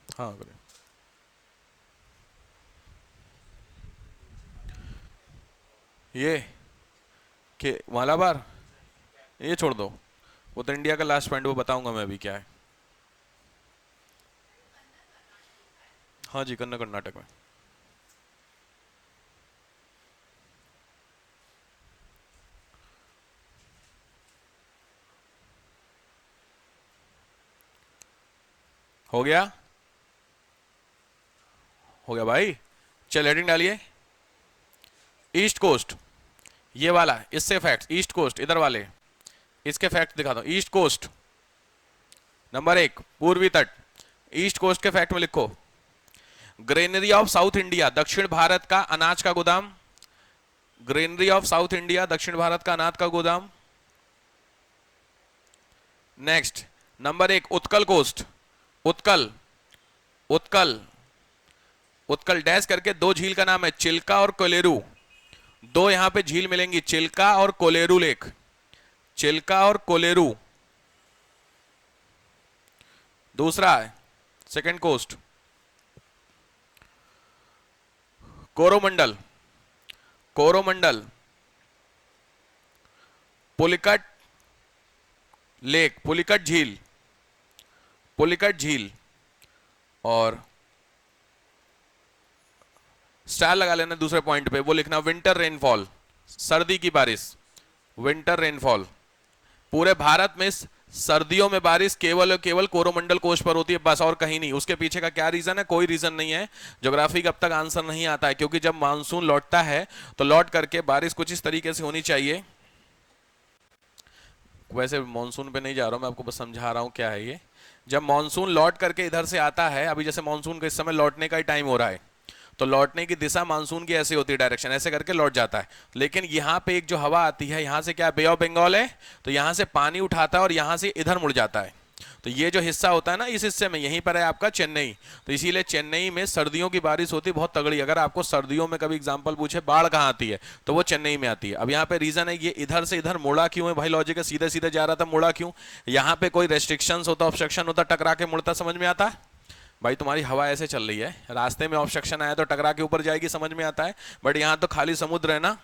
हाँ करें। ये के मालाबार ये छोड़ दो, वो तो इंडिया का लास्ट पॉइंट, वो बताऊंगा मैं अभी क्या है। हाँ जी, कर्नाटक में। हो गया, हो गया भाई, चल हेडिंग डालिए। ईस्ट कोस्ट, ये वाला, इससे फैक्ट्स, ईस्ट कोस्ट इधर वाले, इसके फैक्ट दिखा दो। ईस्ट कोस्ट नंबर 1 पूर्वी तट, ईस्ट कोस्ट के फैक्ट में लिखो, ग्रेनरी ऑफ साउथ इंडिया, दक्षिण भारत का अनाज का गोदाम, ग्रेनरी ऑफ साउथ इंडिया, दक्षिण भारत का अनाज का गोदाम। Next number 1 Utkal coast, Utkal, Utkal, Utkal dash करके दो झील का नाम है, चिल्का और कोलेरू। दो यहां पे झील मिलेंगी, चिल्का और कोलेरू लेक, चिल्का और कोलेरू। दूसरा है second coast Coromandel, Coromandel, Pulicat lake, Pulicat झील, पुलिकट झील। और स्टार लगा लेना दूसरे पॉइंट पे, वो लिखना विंटर रेनफॉल, सर्दी की बारिश, विंटर रेनफॉल। पूरे भारत में सर्दियों में बारिश केवल और केवल कोरोमंडल कोस्ट पर होती है, बस और कहीं नहीं। उसके पीछे का क्या रीजन है? कोई रीजन नहीं है, ज्योग्राफी का अब तक आंसर नहीं आता है। क्योंकि जब मानसून लौटता है तो लौट करके बारिश कुछ इस तरीके से होनी चाहिए। वैसे मानसून पे नहीं जा रहा हूं मैं, आपको बस समझा रहा हूं क्या है ये। जब मानसून लौट करके इधर से आता है, अभी जैसे मानसून का इस समय लौटने का ही टाइम हो रहा है, तो लौटने की दिशा मानसून की ऐसे होती है, डायरेक्शन ऐसे करके लौट जाता है। लेकिन यहाँ पे एक जो हवा आती है, यहाँ से क्या बे ऑफ बंगाल है, तो यहाँ से पानी उठाता है और यहाँ से इधर मुड़ जाता है। तो ये जो हिस्सा होता है ना, इस हिस्से में यहीं पर है आपका चेन्नई। तो इसीलिए चेन्नई में सर्दियों की बारिश होती है बहुत तगड़ी। अगर आपको सर्दियों में कभी एग्जांपल पूछे बाढ़ कहाँ आती है, तो वो चेन्नई में आती है। अब यहाँ पे रीजन है, ये इधर से इधर मुड़ा क्यों है भाई? लॉजिक है, सीधे सीधे जा रहा था, मुड़ा क्यों? यहाँ पे कोई रेस्ट्रिक्शंस होता, ऑब्स्ट्रक्शन होता, टकरा के मुड़ता, समझ में आता है भाई? तुम्हारी हवा ऐसे चल रही है, रास्ते में ऑब्स्ट्रक्शन आया तो टकरा के ऊपर जाएगी, समझ में आता है। बट यहाँ तो खाली समुद्र है ना,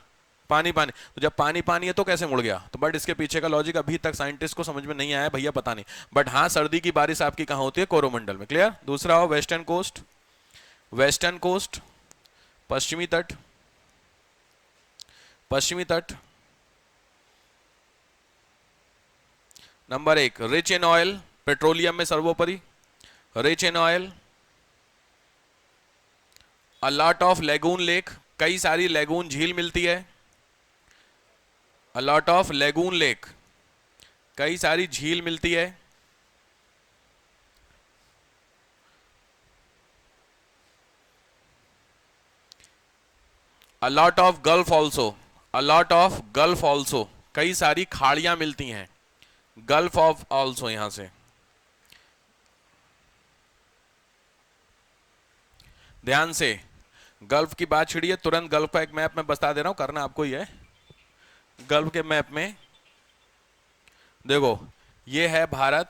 पानी पानी, तो जब पानी पानी है तो कैसे मुड़ गया? तो बट इसके पीछे का लॉजिक अभी तक साइंटिस्ट को समझ में नहीं आया भैया, पता नहीं। बट हाँ, सर्दी की बारिश आपकी कहाँ होती है? कोरोमंडल में। क्लियर? दूसरा हो वेस्टर्न कोस्ट, वेस्टर्न कोस्ट, पश्चिमी तट, पश्चिमी तट। Number 1 rich in oil, petroleum में सर्वोपरि, rich in oil. A lot of lagoon lake, कई सारी लेगून झील मिलती है। A lot of lagoon lake, कई सारी झील मिलती है। A lot of gulf also, a lot of gulf also, कई सारी खाड़ियां मिलती हैं। गल्फ ऑफ ऑल्सो, यहां से ध्यान से गल्फ की बात छिड़ी है, तुरंत गल्फ का एक मैप में बता दे रहा हूं, करना आपको ही है। गल्फ के मैप में देखो, ये है भारत,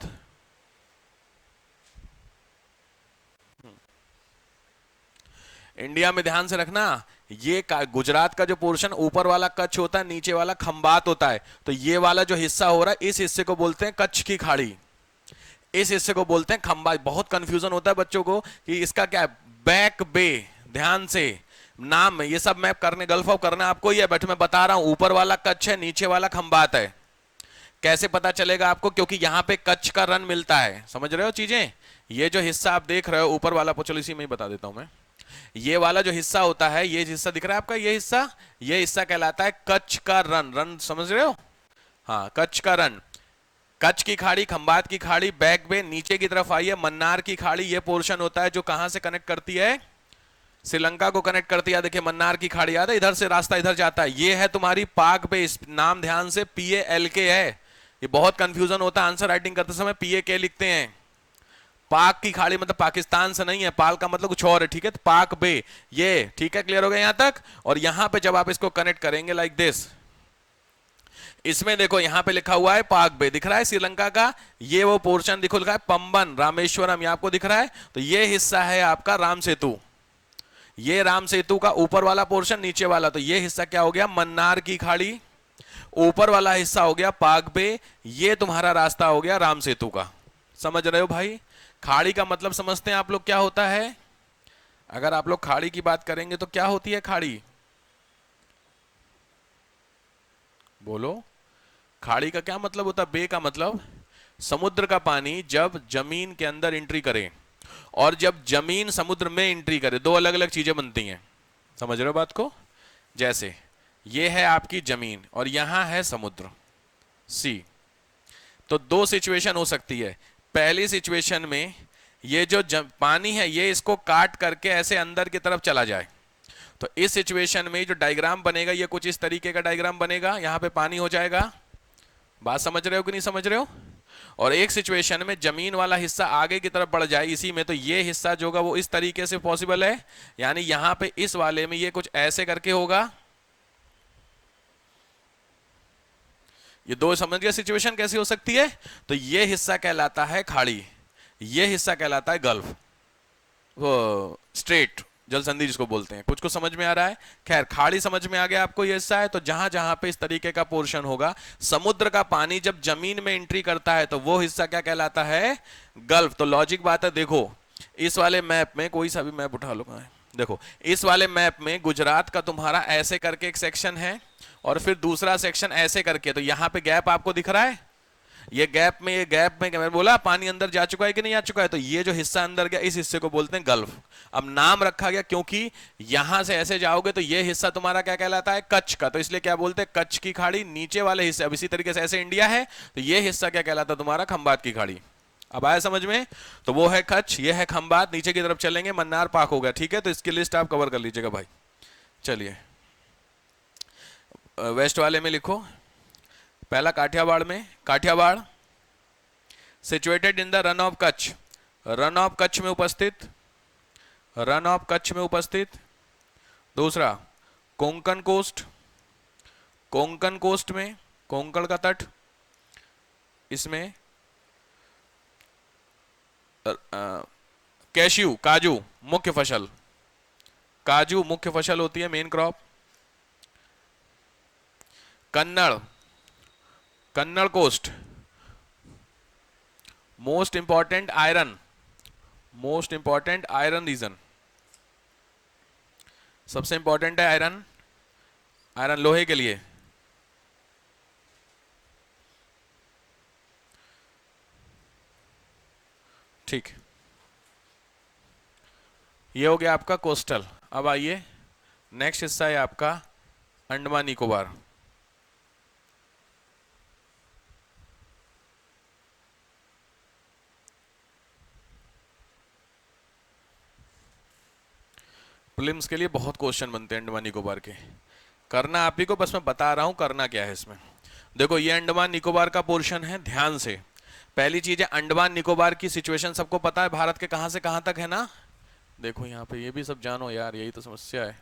इंडिया में ध्यान से रखना। ये गुजरात का जो पोर्शन ऊपर वाला कच्छ होता है, नीचे वाला खंबात होता है। तो ये वाला जो हिस्सा हो रहा है, इस हिस्से को बोलते हैं कच्छ की खाड़ी, इस हिस्से को बोलते हैं खंबात। बहुत कंफ्यूजन होता है बच्चों को कि इसका क्या है, बैक बे। ध्यान से नाम में ये सब मैप करने, गल्फ ऑफ करना आपको ही है, बट मैं बता रहा हूं ऊपर वाला कच्छ है, नीचे वाला खंबात है। कैसे पता चलेगा आपको? क्योंकि यहां पे कच्छ का रन मिलता है, समझ रहे हो चीजें? ये जो हिस्सा आप देख रहे हो ऊपर वाला, चलो इसी में ही बता देता हूं मैं। ये वाला जो हिस्सा होता है, ये हिस्सा दिख रहा है आपका, ये हिस्सा कहलाता है कच्छ का रन। रन समझ रहे हो? हाँ, कच्छ का रन। कच्छ की खाड़ी, खंबात की खाड़ी, बैक बे। नीचे की तरफ आई है मन्नार की खाड़ी, ये पोर्शन होता है जो कहां से कनेक्ट करती है? श्रीलंका को कनेक्ट करती है। देखिए मन्नार की खाड़ी याद है, इधर से रास्ता इधर जाता है। ये है तुम्हारी पाक बे, नाम ध्यान से PALK है। ये बहुत कंफ्यूजन होता है, आंसर राइटिंग करते समय PAK लिखते हैं। पाक की खाड़ी मतलब पाकिस्तान से नहीं है, पाल का मतलब कुछ और है, ठीक है? तो पाक बे, ये ठीक है, क्लियर हो गया यहां तक? और यहां पे जब आप इसको कनेक्ट करेंगे लाइक दिस, इसमें देखो यहां पे लिखा हुआ है पाक बे, दिख रहा है श्रीलंका का। ये वो पोर्शन दिखो लिखा है पंबन, रामेश्वरम, ये आपको दिख रहा है। तो ये हिस्सा है आपका राम सेतु, ये राम सेतु का ऊपर वाला पोर्शन, नीचे वाला। तो ये हिस्सा क्या हो गया? मन्नार की खाड़ी। ऊपर वाला हिस्सा हो गया पाक बे, ये तुम्हारा रास्ता हो गया राम सेतु का। समझ रहे हो भाई? खाड़ी का मतलब समझते हैं आप लोग क्या होता है? अगर आप लोग खाड़ी की बात करेंगे तो क्या होती है खाड़ी? बोलो, खाड़ी का क्या मतलब होता है? बे का मतलब समुद्र का पानी जब जमीन के अंदर एंट्री करे और जब जमीन समुद्र में एंट्री करे, दो अलग अलग चीजें बनती हैं। समझ रहे हो बात को? जैसे ये है आपकी जमीन और यहां है समुद्र, सी। तो दो सिचुएशन हो सकती है। पहली सिचुएशन में ये जो पानी है, ये इसको काट करके ऐसे अंदर की तरफ चला जाए, तो इस सिचुएशन में जो डायग्राम बनेगा ये कुछ इस तरीके का डायग्राम बनेगा, यहां पे पानी हो जाएगा। बात समझ रहे हो कि नहीं समझ रहे हो? और एक सिचुएशन में जमीन वाला हिस्सा आगे की तरफ बढ़ जाए इसी में, तो ये हिस्सा जो होगा वो इस तरीके से पॉसिबल है, यानी यहां पे इस वाले में ये कुछ ऐसे करके होगा। ये दो समझ गया सिचुएशन कैसी हो सकती है? तो ये हिस्सा कहलाता है खाड़ी, ये हिस्सा कहलाता है गल्फ, वो स्ट्रेट जल संधि जिसको बोलते हैं। कुछ को समझ में आ रहा है? खैर, खाड़ी समझ में आ गया आपको ये हिस्सा है। तो जहां जहां पे इस तरीके का पोर्शन होगा, समुद्र का पानी जब जमीन में एंट्री करता है तो वो हिस्सा क्या कहलाता है? गल्फ। तो लॉजिक बात है, देखो इस वाले मैप में, कोई सा भी मैप उठा लो, देखो इस वाले मैप में गुजरात का तुम्हारा ऐसे करके एक सेक्शन है और फिर दूसरा सेक्शन ऐसे करके, तो यहां पे गैप आपको दिख रहा है, ये गैप में मैंने बोला पानी अंदर जा चुका है कि नहीं जा चुका है, तो ये जो हिस्सा अंदर गया इस हिस्से को बोलते हैं गल्फ। अब नाम रखा गया क्योंकि यहां से ऐसे जाओगे तो ये हिस्सा तुम्हारा क्या कहलाता है? कच्छ का, तो इसलिए क्या बोलते हैं? कच्छ की खाड़ी। नीचे वाले हिस्से, अब इसी तरीके से ऐसे इंडिया है तो ये हिस्सा क्या कहलाता है तुम्हारा? खंबात की खाड़ी। अब आया समझ में? तो वो है कच्छ, ये है खंबात, नीचे की तरफ चलेंगे मन्नार पाक हो गया। ठीक है, तो इसकी लिस्ट आप कवर कर लीजिएगा भाई। चलिए वेस्ट वाले में लिखो, पहला काठियावाड़ में, Kathiawar situated in the Rann of Kutch, Rann of Kutch में उपस्थित, रन ऑफ कच्छ में उपस्थित। दूसरा कोंकण कोस्ट, कोंकण कोस्ट में, कोंकण का तट, इसमें कैश्यू, काजू मुख्य फसल, काजू मुख्य फसल होती है, main crop. Kannada, Kannada coast most important iron, most important iron region, सबसे इंपॉर्टेंट है आयरन, आयरन लोहे के लिए। ठीक, ये हो गया आपका कोस्टल। अब आइए नेक्स्ट हिस्सा है आपका अंडमान निकोबार। प्रीलिम्स के लिए बहुत क्वेश्चन बनते हैं अंडमान निकोबार के, करना आप ही को, बस मैं बता रहा हूं करना क्या है इसमें। देखो ये अंडमान निकोबार का पोर्शन है, ध्यान से। पहली चीज है अंडमान निकोबार की सिचुएशन सबको पता है, भारत के कहां से कहां तक है ना। देखो यहां पे ये भी सब जानो यार, यही तो समस्या है।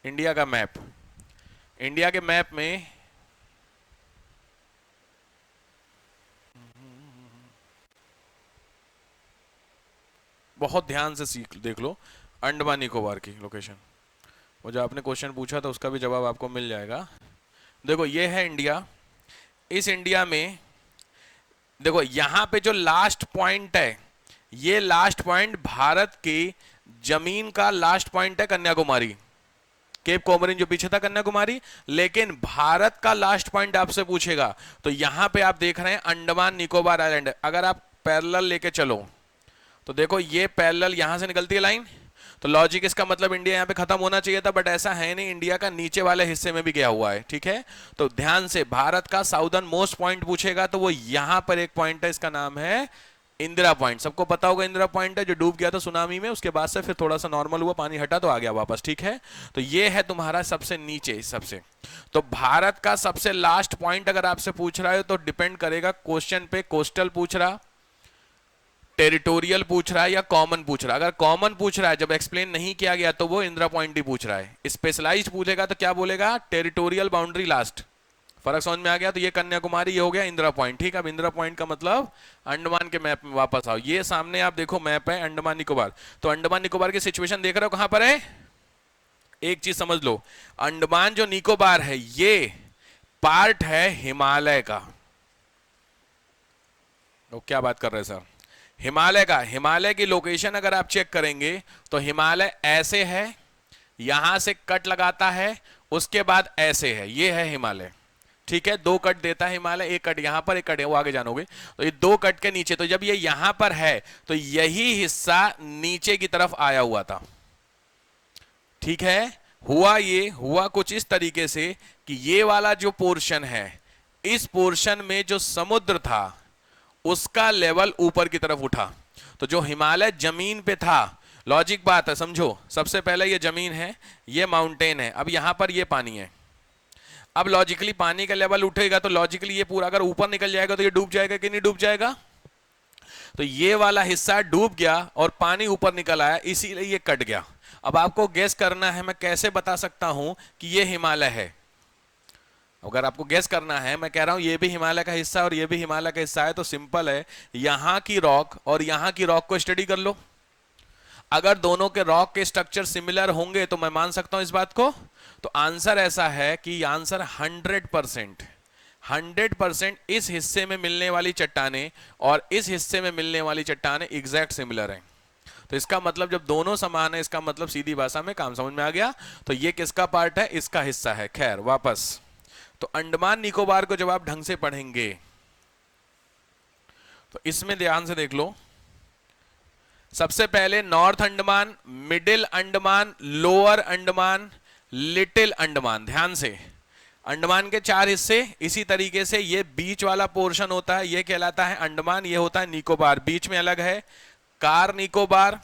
इंडिया का मैप, इंडिया के मैप में बहुत ध्यान से देख लो अंडमान निकोबार की लोकेशन। वो जो आपने क्वेश्चन पूछा था उसका भी जवाब आपको मिल जाएगा। देखो ये है इंडिया, इस इंडिया में देखो यहां पे जो लास्ट पॉइंट है, ये लास्ट पॉइंट भारत की जमीन का लास्ट पॉइंट है कन्याकुमारी, केप कोमरिन जो पीछे था कन्याकुमारी। लेकिन भारत का लास्ट पॉइंट आपसे पूछेगा तो यहां पे आप देख रहे हैं अंडमान निकोबार आइलैंड। अगर आप पैरेलल लेके चलो तो देखो ये पैरेलल यहां से निकलती है लाइन, तो लॉजिक इसका मतलब इंडिया यहां पे खत्म होना चाहिए था, बट ऐसा है नहीं, इंडिया का नीचे वाले हिस्से में भी गया हुआ है। ठीक है, तो ध्यान से भारत का साउदर्न मोस्ट पॉइंट पूछेगा तो वो यहां पर एक पॉइंट है, इसका नाम है इंदिरा पॉइंट। सबको पता होगा इंदिरा पॉइंट है, जो डूब गया था सुनामी में, उसके बाद से फिर थोड़ा सा नॉर्मल हुआ, पानी हटा तो आ गया वापस। ठीक है, तो ये है तुम्हारा सबसे नीचे सबसे। तो भारत का सबसे लास्ट पॉइंट अगर आपसे पूछ रहा है तो डिपेंड करेगा क्वेश्चन पे, कोस्टल पूछ रहा, टेरिटोरियल पूछ रहा है या कॉमन पूछ रहा है। अगर कॉमन पूछ रहा है, जब एक्सप्लेन नहीं किया गया, तो वो इंदिरा पॉइंट ही पूछ रहा है। स्पेशलाइज्ड पूछेगा तो क्या बोलेगा? Territorial boundary last. फर्क समझ में आ गया? तो ये कन्याकुमारी, ये हो गया इंदिरा पॉइंट। ठीक है, अब इंदिरा पॉइंट का मतलब अंडमान के मैप में वापस आओ। ये सामने आप देखो मैप है अंडमान निकोबार, तो अंडमान निकोबार की सिचुएशन देख रहे हो कहां पर है? एक चीज समझ लो, अंडमान जो निकोबार है ये पार्ट है हिमालय का। तो क्या बात कर रहे हैं सर? हिमालय का, हिमालय की लोकेशन अगर आप चेक करेंगे तो हिमालय ऐसे है, यहां से कट लगाता है, उसके बाद ऐसे है, ये है हिमालय। ठीक है, दो कट देता है हिमालय, एक कट यहां पर, एक कट वो आगे जानोगे। तो ये दो कट के नीचे, तो जब ये यहां पर है तो यही हिस्सा नीचे की तरफ आया हुआ था। ठीक है, ये हुआ कुछ इस तरीके से कि ये वाला जो पोर्शन है, इस पोर्शन में जो समुद्र था उसका लेवल ऊपर की तरफ उठा। तो जो हिमालय जमीन पे था, लॉजिक बात है, समझो, सबसे पहले ये जमीन है, ये माउंटेन है, अब यहां पर ये पानी है। अब लॉजिकली पानी का लेवल उठेगा तो लॉजिकली ये पूरा अगर ऊपर निकल जाएगा तो ये डूब जाएगा कि नहीं डूब जाएगा? तो ये वाला हिस्सा डूब गया और पानी ऊपर निकल आया, इसीलिए ये कट गया। अब आपको गेस करना है, मैं कैसे बता सकता हूं कि ये हिमालय है। अगर आपको गेस करना है, मैं कह रहा हूं ये भी हिमालय का हिस्सा और ये भी हिमालय का हिस्सा है, तो सिंपल है, यहां की रॉक और यहां की रॉक को स्टडी कर लो। अगर दोनों के रॉक के स्ट्रक्चर सिमिलर होंगे तो मैं मान सकता हूं इस बात को। तो आंसर ऐसा है कि आंसर 100% इस हिस्से में मिलने वाली चट्टाने और इस हिस्से में मिलने वाली चट्टाने एग्जैक्ट सिमिलर हैं। तो इसका मतलब जब दोनों समान है, इसका मतलब सीधी भाषा में काम समझ में आ गया। तो ये किसका पार्ट है? इसका हिस्सा है। खैर वापस, तो अंडमान निकोबार को जब आप ढंग से पढ़ेंगे तो इसमें ध्यान से देख लो। सबसे पहले north Andaman, middle Andaman, lower Andaman, little Andaman. ध्यान से, अंडमान के 4 हिस्से, इसी तरीके से ये बीच वाला पोर्शन होता है, ये कहलाता है अंडमान, ये होता है निकोबार। बीच में अलग है Car Nicobar,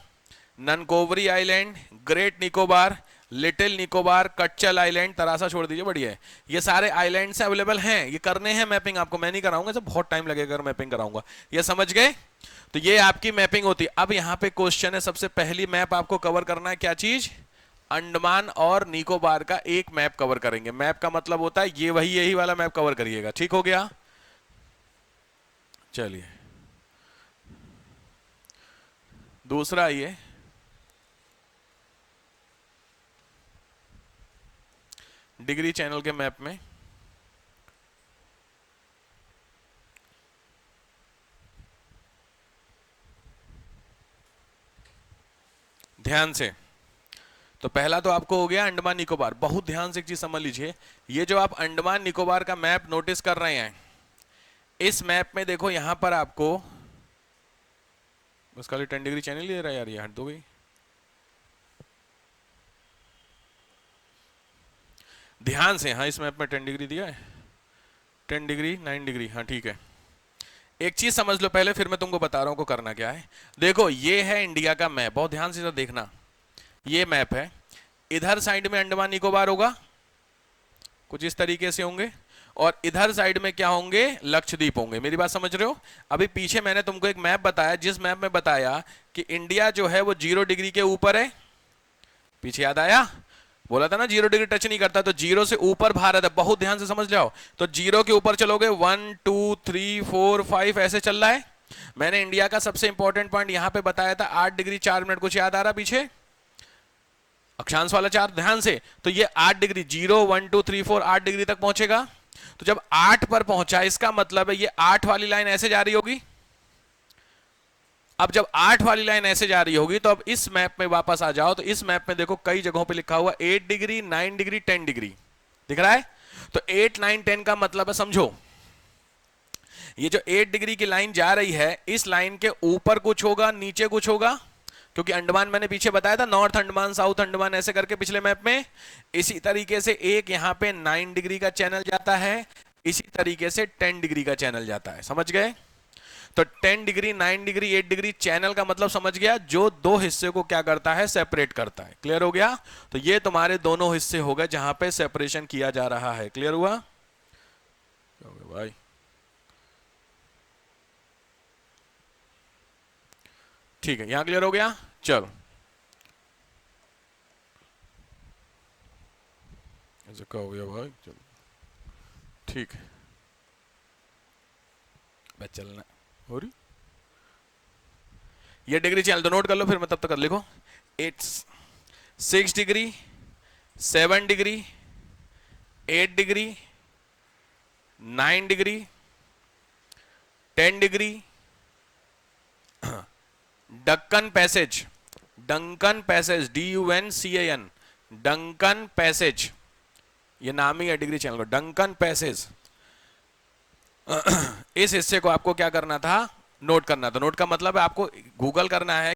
Nancowry island, great Nicobar, little Nicobar, Katchal island, Teressa छोड़ दीजिए, बढ़िया है। ये सारे आइलैंड से अवेलेबल हैं, ये करने हैं मैपिंग आपको, मैं नहीं कराऊंगा, सब बहुत टाइम लगेगा अगर मैपिंग कराऊंगा। ये समझ गए? तो ये आपकी मैपिंग होती है। अब यहाँ पे क्वेश्चन है, सबसे पहली मैप आपको कवर करना है, क्या चीज? अंडमान और निकोबार का एक मैप कवर करेंगे। मैप का मतलब होता है ये वही, यही वाला मैप कवर करिएगा, ठीक हो गया? चलिए दूसरा आइए, डिग्री चैनल के मैप में ध्यान से। तो पहला तो आपको हो गया अंडमान निकोबार। बहुत ध्यान से एक चीज समझ लीजिए, ये जो आप अंडमान निकोबार का मैप नोटिस कर रहे हैं, इस मैप में देखो यहां पर आपको बस खाली 10 डिग्री चैनल ले रहा है यार, ये हट दो गई। ध्यान से, हाँ इस मैप में 10 डिग्री दिया है, 10 डिग्री 9 डिग्री, हाँ ठीक है। एक चीज समझ लो पहले, फिर मैं तुमको बता रहा हूं को करना क्या है। देखो ये है इंडिया का मैप, बहुत ध्यान से देखना, ये मैप है। इधर साइड में अंडमान निकोबार होगा, कुछ इस तरीके से होंगे, और इधर साइड में क्या होंगे? लक्षद्वीप होंगे। मेरी बात समझ रहे हो? अभी पीछे मैंने तुमको एक मैप बताया, जिस मैप में बताया कि इंडिया जो है वो 0 डिग्री के ऊपर है। पीछे याद आया? बोला था ना 0 डिग्री टच नहीं करता, तो 0 से ऊपर भारत है। बहुत ध्यान से समझ जाओ। तो 0 के ऊपर चलोगे, 1 2 3 4 5 ऐसे चल रहा है। मैंने इंडिया का सबसे इंपॉर्टेंट पॉइंट यहां पे बताया था 8 डिग्री 4 मिनट, कुछ याद आ रहा पीछे? अक्षांश वाला 4, ध्यान से। तो ये 8 डिग्री, 0 1 2 3 4 8 डिग्री तक पहुंचेगा। तो जब 8 पर पहुंचा, इसका मतलब है ये 8 वाली लाइन ऐसे जा रही होगी। अब जब 8 वाली लाइन ऐसे जा रही होगी, तो अब इस मैप में वापस आ जाओ, तो इस मैप में देखो कई जगहों पे लिखा हुआ 8 डिग्री 9 डिग्री 10 डिग्री दिख रहा है। तो 8 9 10 का मतलब है, समझो, ये जो 8 डिग्री की लाइन जा रही है, इस लाइन के ऊपर कुछ होगा, नीचे कुछ होगा, क्योंकि अंडमान मैंने पीछे बताया था, नॉर्थ अंडमान साउथ अंडमान ऐसे करके पिछले मैप में। इसी तरीके से एक यहां पे 9 डिग्री का चैनल जाता है, इसी तरीके से 10 डिग्री का चैनल जाता है। समझ गए? तो 10 डिग्री 9 डिग्री 8 डिग्री चैनल का मतलब समझ गया, जो दो हिस्से को क्या करता है? सेपरेट करता है। क्लियर हो गया? तो ये तुम्हारे दोनों हिस्से हो गए जहां पे सेपरेशन किया जा रहा है। क्लियर हुआ? क्या हो गया भाई? ठीक है, यहां क्लियर हो गया? चलो, ऐसे क्या हो गया भाई? चलो ठीक है, बस चलना हो रही। ये डिग्री चैनल तो नोट कर लो, फिर मैं तब तक कर लिखो। It's 6 degree 7 degree 8 degree 9 degree 10 degree Deccan passage, Duncan passage, DUNCAN, Duncan passage, ये नाम ही है डिग्री चैनल को, डंकन पैसेज। इस हिस्से को आपको क्या करना था? नोट करना था। नोट का मतलब है आपको गूगल करना है